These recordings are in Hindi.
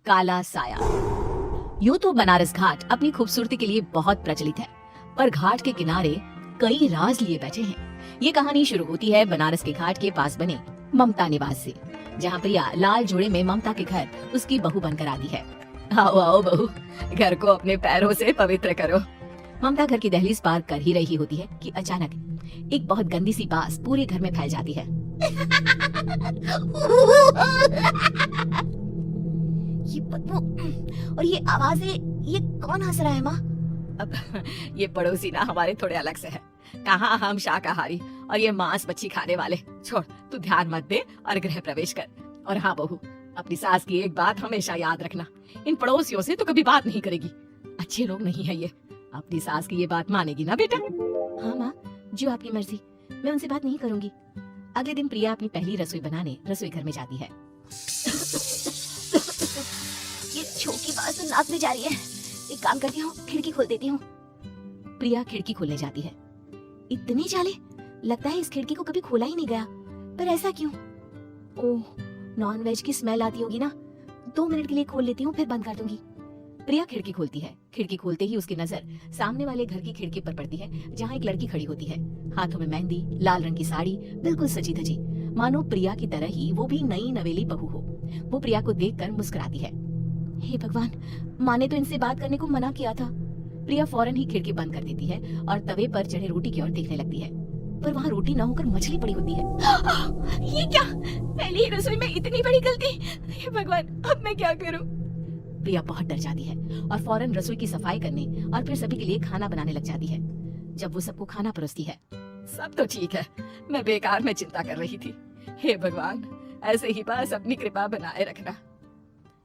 काला साया। यूं तो बनारस घाट अपनी खूबसूरती के लिए बहुत प्रचलित है, पर घाट के किनारे कई राज लिए बैठे हैं। ये कहानी शुरू होती है बनारस के घाट के पास बने ममता निवास से, जहाँ प्रिया लाल जोड़े में ममता के घर उसकी बहू बनकर आती है। आओ आओ बहू, घर को अपने पैरों से पवित्र करो। ममता घर की दहलीज पार कर ही रही होती है कि अचानक एक बहुत गंदी सी बास पूरे घर में फैल जाती है। ये बदबू और ये आवाजें, ये कौन हंस रहा है माँ? अब ये पड़ोसी ना हमारे थोड़े अलग से है। कहाँ हम शाकाहारी और ये मांस मच्छी खाने वाले। छोड़, तू ध्यान मत दे और गृह प्रवेश कर। और हाँ बहू, अपनी सास की एक बात हमेशा याद रखना, इन पड़ोसियों से तो कभी बात नहीं करेगी। अच्छे लोग नहीं है ये। अपनी सास की ये बात मानेगी ना बेटा? हाँ माँ, जो आपकी मर्जी, मैं उनसे बात नहीं करूंगी। अगले दिन प्रिया अपनी पहली रसोई बनाने रसोई घर में जाती है। ये छोटी बात तो नाक में जा रही है। एक काम करती हूँ, खिड़की खोल देती हूँ। प्रिया खिड़की खोलने जाती है। इतने जाले, लगता है इस खिड़की को कभी खोला ही नहीं गया। पर ऐसा क्यों? ओह, नॉन वेज की स्मेल आती होगी ना। 2 मिनट के लिए खोल लेती हूँ, फिर बंद कर दूंगी। प्रिया खिड़की खोलती है। खिड़की खोलते ही उसकी नजर सामने वाले घर की खिड़की पर पड़ती है, जहाँ एक लड़की खड़ी होती है। हाथों में मेहंदी, लाल रंग की साड़ी, बिल्कुल सजी धजी, मानो प्रिया की तरह ही वो भी नई नवेली बहू हो। वो प्रिया को देखकर मुस्कुराती है। हे भगवान, माँ ने तो इनसे बात करने को मना किया था। प्रिया फौरन ही खिड़की बंद कर देती है और तवे पर चढ़े रोटी की ओर देखने लगती है, पर वहाँ रोटी न होकर मछली पड़ी होती है। ये क्या? पहली ही रसोई में इतनी बड़ी गलती। हे भगवान, अब मैं क्या करूँ? प्रिया बहुत डर जाती है और फौरन रसोई की सफाई करने और फिर सभी के लिए खाना बनाने लग जाती है। जब वो सबको खाना परोसती है, सब तो ठीक है, मैं बेकार में चिंता कर रही थी। हे भगवान, ऐसे ही बस अपनी कृपा बनाए रखना।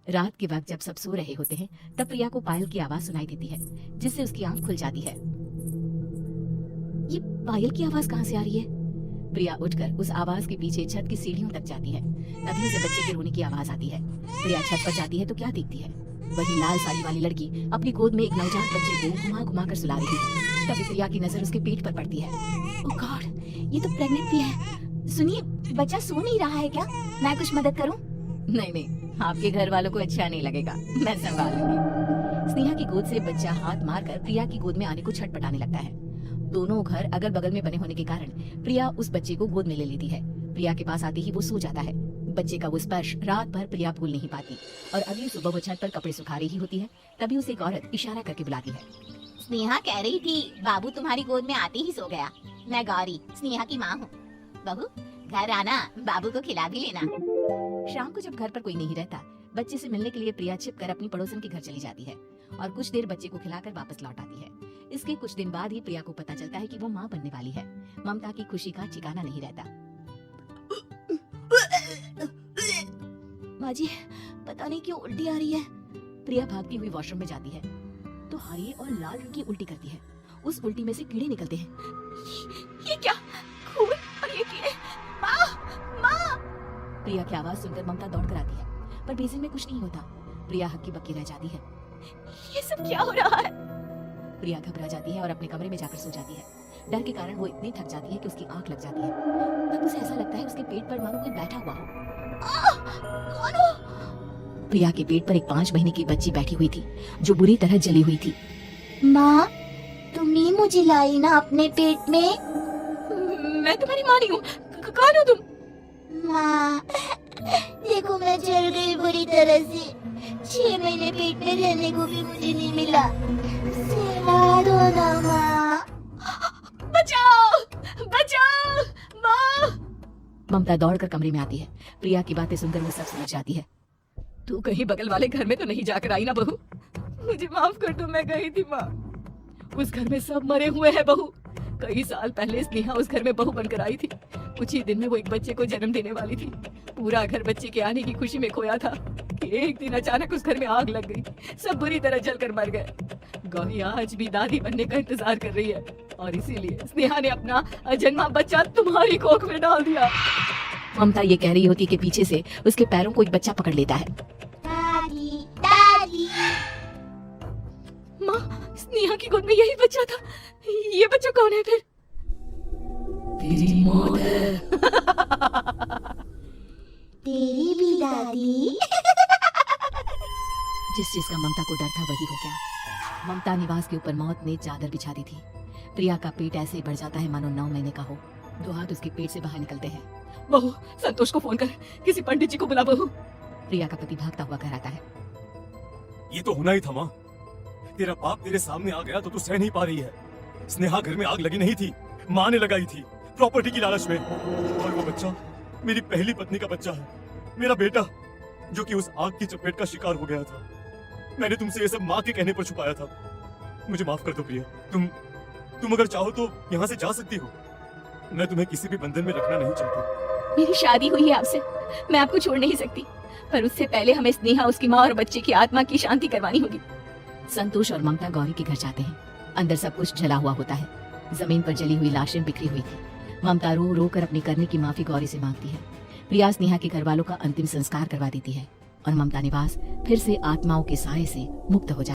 रात के वक्त जब सब सो रहे होते हैं, तब प्रिया को पायल की आवाज सुनाई देती है, जिससे उसकी आंख खुल जाती है। ये पायल की आवाज कहाँ से आ रही है? प्रिया उठकर उस आवाज के पीछे छत की सीढ़ियों तक जाती है। तभी उसे बच्चे के रोने की आवाज आती है। प्रिया छत पर जाती है तो क्या देखती है? वही लाल साड़ी वाली लड़की अपनी गोद में एक नवजात बच्चे को घुमा घुमा कर सुला रही है। तभी प्रिया की नजर उसके पेट पर पड़ती है। ओह गॉड, ये तो प्रेग्नेंट भी है। सुनिए, बच्चा सो नहीं रहा है क्या? मैं कुछ मदद करूं? नहीं नहीं, आपके घर वालों को अच्छा नहीं लगेगा, मैं संभाल लूंगी। स्नेहा की गोद से बच्चा हाथ मारकर प्रिया की गोद में आने को छटपटाने लगता है। दोनों घर अगल बगल में बने होने के कारण प्रिया उस बच्चे को गोद में ले लेती है। प्रिया के पास आते ही वो सो जाता है। बच्चे का वो स्पर्श रात भर प्रिया भूल नहीं पाती और अगली सुबह वो छत पर कपड़े सुखा रही होती है। तभी उसे एक औरत इशारा करके बुलाती है। स्नेहा कह रही थी बाबू तुम्हारी गोद में आते ही सो गया। मैं गौरी, स्नेहा की माँ हूँ। बहू, घर आना, बाबू को खिला भी लेना। शाम को जब घर पर कोई नहीं रहता, बच्चे से मिलने के लिए प्रिया छिपकर अपनी पड़ोसन के घर चली जाती है और कुछ देर बच्चे को खिलाकर वापस लौट आती है। इसके कुछ दिन बाद ही प्रिया को पता चलता है कि वो माँ बनने वाली है। ममता की खुशी का ठिकाना नहीं रहता। माँ जी, पता नहीं क्यों उल्टी आ रही है। प्रिया भागती हुई वॉशरूम में जाती है तो हरी और लाल रंग की उल्टी करती है। उस उल्टी में से कीड़े निकलते हैं। ये क्या? खून और ये कीड़े! माँ, माँ! प्रिया की आवाज सुनकर ममता दौड़कर आती है, पर बेसिन में कुछ नहीं होता। प्रिया हक्की बक्की रह जाती है। ये सब क्या हो रहा है? प्रिया घबरा जाती है और अपने कमरे में जाकर सो जाती है। डर के कारण वो इतनी थक जाती है कि उसकी आंख लग जाती है। तब उसे ऐसा लगता है उसके पेट पर मानो कोई बैठा हुआ हो। कौन हो? प्रिया के पेट पर एक 5 महीने की बच्ची बैठी हुई थी, जो बुरी तरह जली हुई थी। माँ, तुमने मुझे लाई ना अपने पेट में? मैं तुम्हारी माँ नहीं हूँ। कौन हो तुम? माँ, देखो मैं जल गई बुरी तरह से। 6 महीने पेट में रहने को भी मुझे नहीं मिला। सिला दो ना माँ। बचाओ, बचाओ, माँ! ममता दौड़कर कमरे में आती है। प्रिया की बातें सुनकर वो सब समझ जाती है। तू कहीं बगल वाले घर में तो नहीं जाकर आई ना बहू? मुझे माफ कर दो, मैं गई थी माँ। उस घर में सब मरे हुए हैं बहू। कई साल पहले स्नेहा उस घर में बहू बनकर आई थी। कुछ ही दिन में वो एक बच्चे को जन्म देने वाली थी। पूरा घर बच्चे के आने की खुशी में खोया था कि एक दिन अचानक उस घर में आग लग गई। सब बुरी तरह जलकर मर गए। गौरी आज भी दादी बनने का इंतजार कर रही है और इसीलिए स्नेहा ने अपना अजन्मा बच्चा तुम्हारी कोख में डाल दिया। ममता ये कह रही होती कि पीछे से उसके पैरों को एक बच्चा पकड़ लेता है। दादी, दादी। माँ, स्नेहा की गोद में यही बच्चा था। ये बच्चा कौन है फिर? तेरी मौत है। तेरी भी दादी। जिस चीज का ममता को डर था वही हो गया। ममता निवास के ऊपर मौत ने चादर बिछा दी थी। प्रिया का पेट ऐसे ही बढ़ जाता है मानो 9 महीने का हो। 2 हाथ उसके पेट से बाहर निकलते हैं। बहू, संतोष को फोन कर, किसी पंडित जी को बुला बहू। प्रिया का पति भागता हुआ घर आता है। ये तो होना ही था माँ। तेरा बाप तेरे सामने आ गया तो तू सह नहीं पा रही है। स्नेहा घर में आग लगी नहीं थी, माँ ने लगाई थी, प्रॉपर्टी की लालच में। और वो बच्चा मेरी पहली पत्नी का बच्चा है, मेरा बेटा, जो कि उस आग की चपेट का शिकार हो गया था। मैंने तुमसे ये सब माँ के कहने पर छुपाया था। मुझे माफ कर दो प्रिया। तुम अगर चाहो तो यहाँ से जा सकती हो। मैं तुम्हें किसी भी बंधन में रखना नहीं चाहती। मेरी शादी हुई है आपसे, मैं आपको छोड़ नहीं सकती, पर उससे पहले हमें स्नेहा, उसकी माँ और बच्चे की आत्मा की शांति करवानी होगी। संतोष और ममता गौरी के घर जाते हैं। अंदर सब कुछ जला हुआ होता है। जमीन पर जली हुई लाशें बिखरी हुई थी। ममता रो रो कर अपनी करने की माफी गौरी से मांगती है। प्रिया स्नेहा के घर वालों का अंतिम संस्कार करवा देती है और ममता निवास फिर से आत्माओं के साए से मुक्त हो जाती है।